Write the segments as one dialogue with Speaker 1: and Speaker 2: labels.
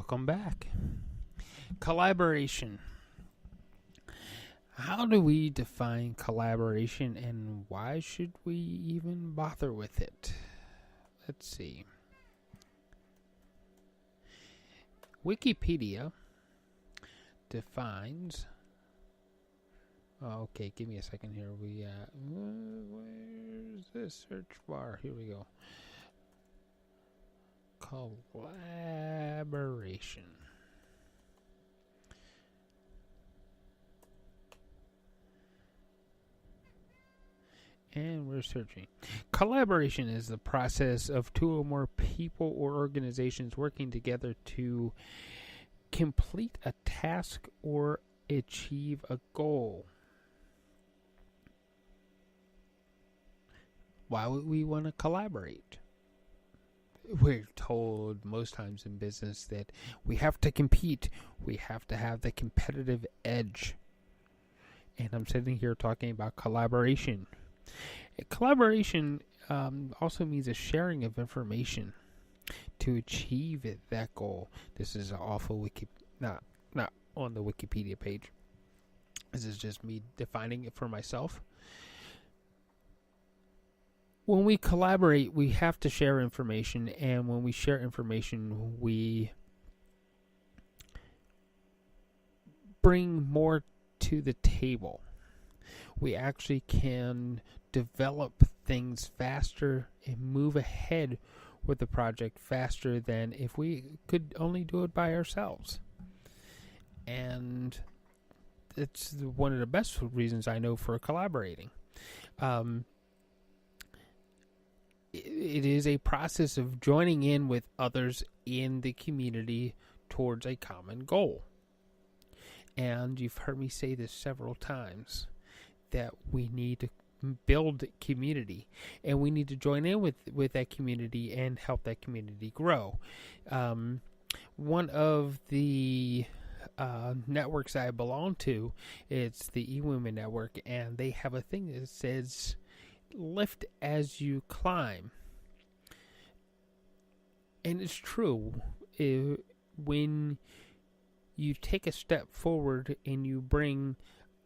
Speaker 1: Welcome back. Collaboration. How do we define collaboration and why should we even bother with it? Let's see. Wikipedia defines. Okay, give me a second here. Where's this search bar? Here we go. Collaboration. And we're searching. Collaboration is the process of two or more people or organizations working together to complete a task or achieve a goal. Why would we want to collaborate? We're told most times in business that we have to compete. We have to have the competitive edge. And I'm sitting here talking about collaboration. Collaboration also means a sharing of information to achieve that goal. This is off of not on the Wikipedia page. This is just me defining it for myself. When we collaborate, we have to share information, and when we share information, we bring more to the table. We actually can develop things faster and move ahead with the project faster than if we could only do it by ourselves. And it's one of the best reasons I know for collaborating. It is a process of joining in with others in the community towards a common goal. And you've heard me say this several times, that we need to build community, and we need to join in with that community and help that community grow. One of the networks I belong to, it's the eWomen Network, and they have a thing that says, lift as you climb. And it's true. When you take a step forward and you bring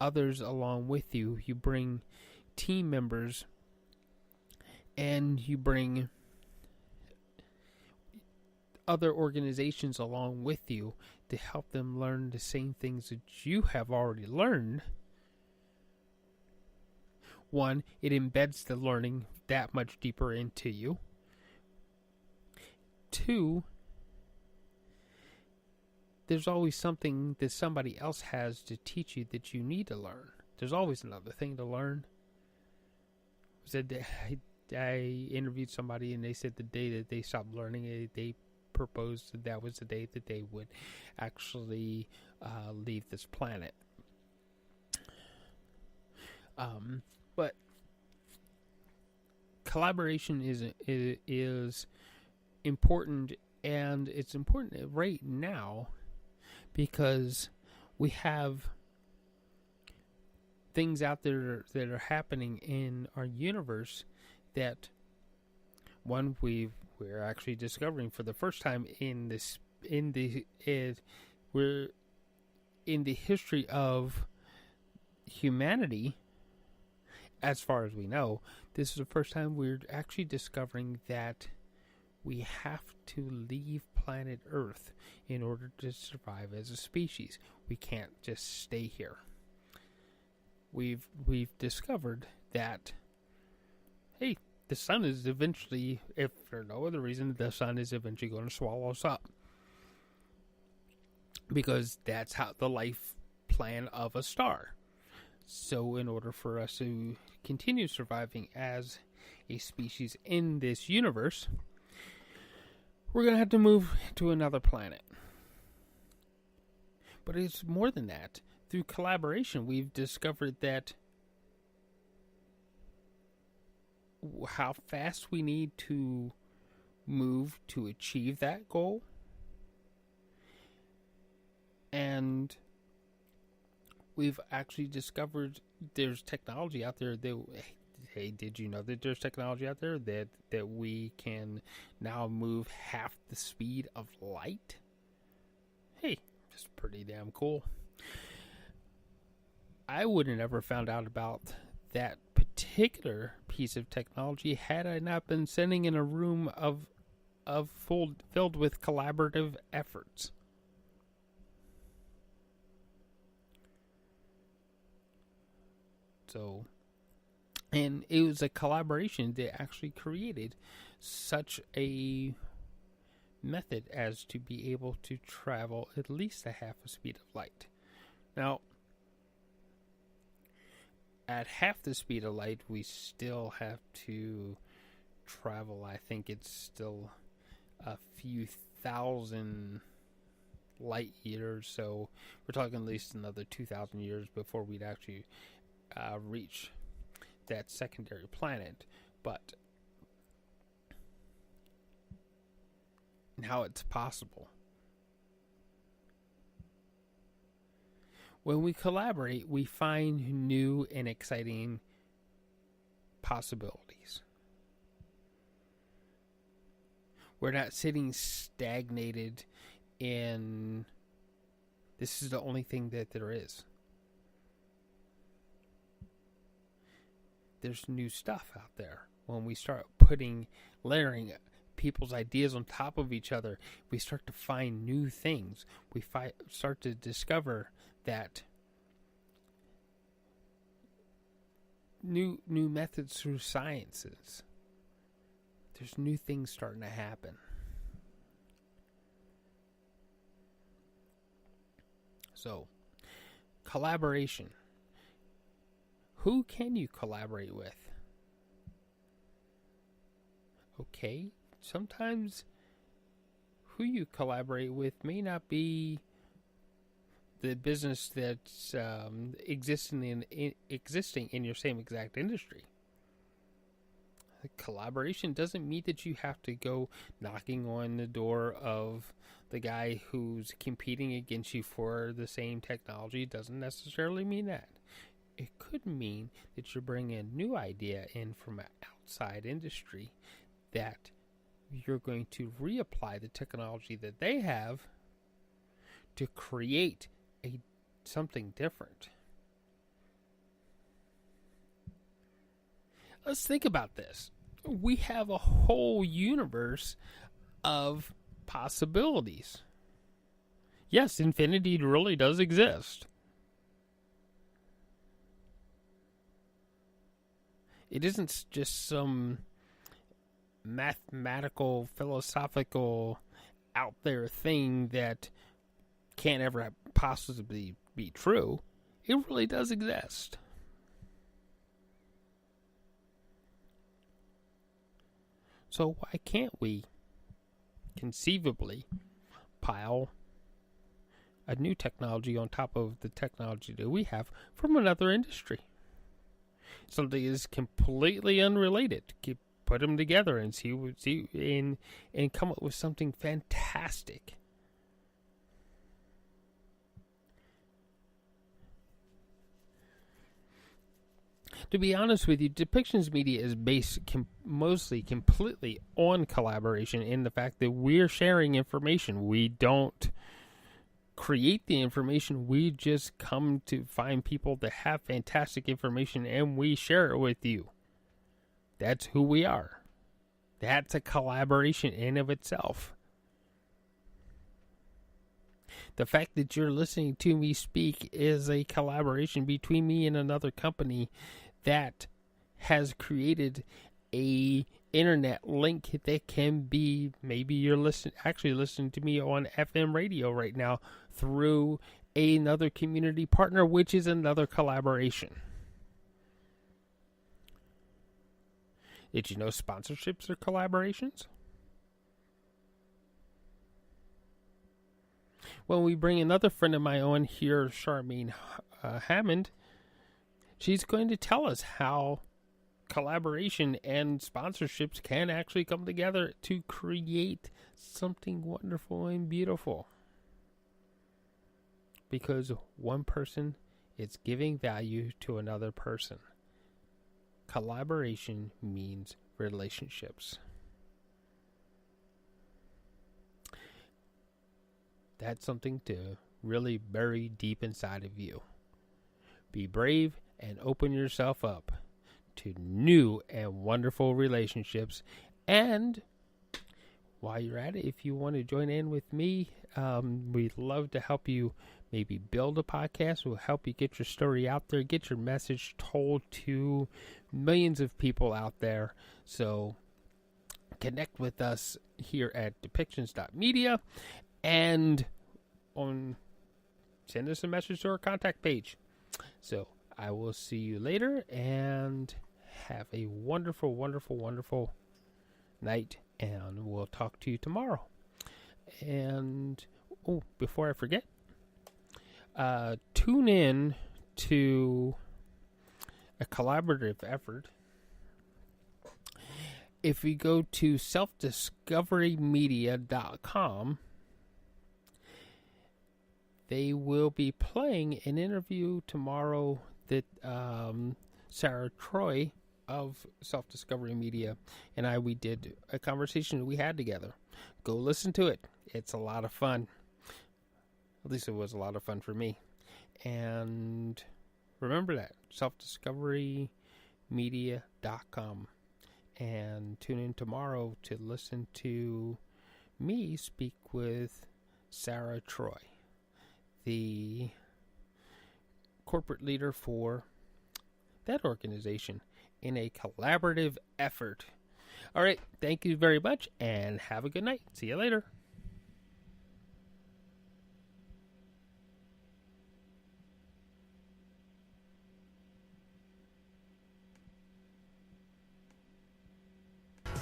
Speaker 1: others along with you, you bring team members, and you bring other organizations along with you to help them learn the same things that you have already learned. One, it embeds the learning that much deeper into you. Two, there's always something that somebody else has to teach you that you need to learn. There's always another thing to learn. I interviewed somebody, and they said the day that they stopped learning, they proposed that was the day that they would actually leave this planet. But collaboration is important, and it's important right now because we have things out there that are happening in our universe that we're actually discovering for the first time in the history of humanity. As far as we know, this is the first time we're actually discovering that we have to leave planet Earth in order to survive as a species. We can't just stay here. We've discovered that, hey, the sun is eventually, if for no other reason, the sun is eventually going to swallow us up. Because that's how the life plan of a star. So in order for us to continue surviving as a species in this universe, we're going to have to move to another planet. But it's more than that. Through collaboration, we've discovered that how fast we need to move to achieve that goal. And we've actually discovered there's technology out there that, hey, did you know that there's technology out there that we can now move half the speed of light? It's pretty damn cool. I would have never found out about that particular piece of technology had I not been sitting in a room filled with collaborative efforts. So, and it was a collaboration that actually created such a method as to be able to travel at least a half a speed of light. Now, at half the speed of light, we still have to travel. I think it's still a few thousand light years, so we're talking at least another 2,000 years before we'd actually reach that secondary planet. But how it's possible. When we collaborate, we find new and exciting possibilities. We're not sitting stagnated in this is the only thing that there is. There's new stuff out there. When we start layering people's ideas on top of each other, we start to find new things. We start to discover that new methods through sciences. There's new things starting to happen. So, collaboration. Who can you collaborate with? Okay, sometimes who you collaborate with may not be the business that's existing in your same exact industry. Collaboration doesn't mean that you have to go knocking on the door of the guy who's competing against you for the same technology. It doesn't necessarily mean that. It could mean that you're bringing a new idea in from an outside industry that you're going to reapply the technology that they have to create something different. Let's think about this. We have a whole universe of possibilities. Yes, infinity really does exist. It isn't just some mathematical, philosophical, out there thing that can't ever possibly be true. It really does exist. So why can't we conceivably pile a new technology on top of the technology that we have from another industry? Something is completely unrelated. Put them together and see and come up with something fantastic. To be honest with you, Depictions Media is based mostly completely on collaboration in the fact that we're sharing information. We don't create the information. We just come to find people that have fantastic information and we share it with you. That's who we are. That's a collaboration in of itself. The fact that you're listening to me speak is a collaboration between me and another company that has created a internet link that can be, maybe you're listening to me on FM radio right now through another community partner, which is another collaboration. Did you know sponsorships are collaborations? When we bring another friend of mine on here, Charmaine Hammond, she's going to tell us how collaboration and sponsorships can actually come together to create something wonderful and beautiful. Because one person is giving value to another person. Collaboration means relationships. That's something to really buried deep inside of you. Be brave and open yourself up to new and wonderful relationships. And while you're at it, if you want to join in with me, we'd love to help you maybe build a podcast. We'll help you get your story out there, get your message told to millions of people out there. So connect with us here at depictions.media and send us a message to our contact page. So I will see you later, and have a wonderful, wonderful, wonderful night, and we'll talk to you tomorrow. And before I forget, tune in to a collaborative effort. If we go to selfdiscoverymedia.com, they will be playing an interview tomorrow that Sarah Troy of Self-Discovery Media and we did a conversation we had together. Go listen to it. It's a lot of fun. At least it was a lot of fun for me. And remember that, selfdiscoverymedia.com. And tune in tomorrow to listen to me speak with Sarah Troy, the corporate leader for that organization, in a collaborative effort. All right, thank you very much, and have a good night. See you later.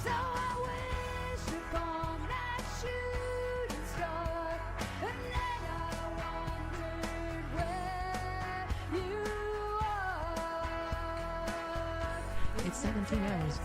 Speaker 2: So I wish upon that shooting star, and then I wondered where you are.
Speaker 3: It's 17 hours.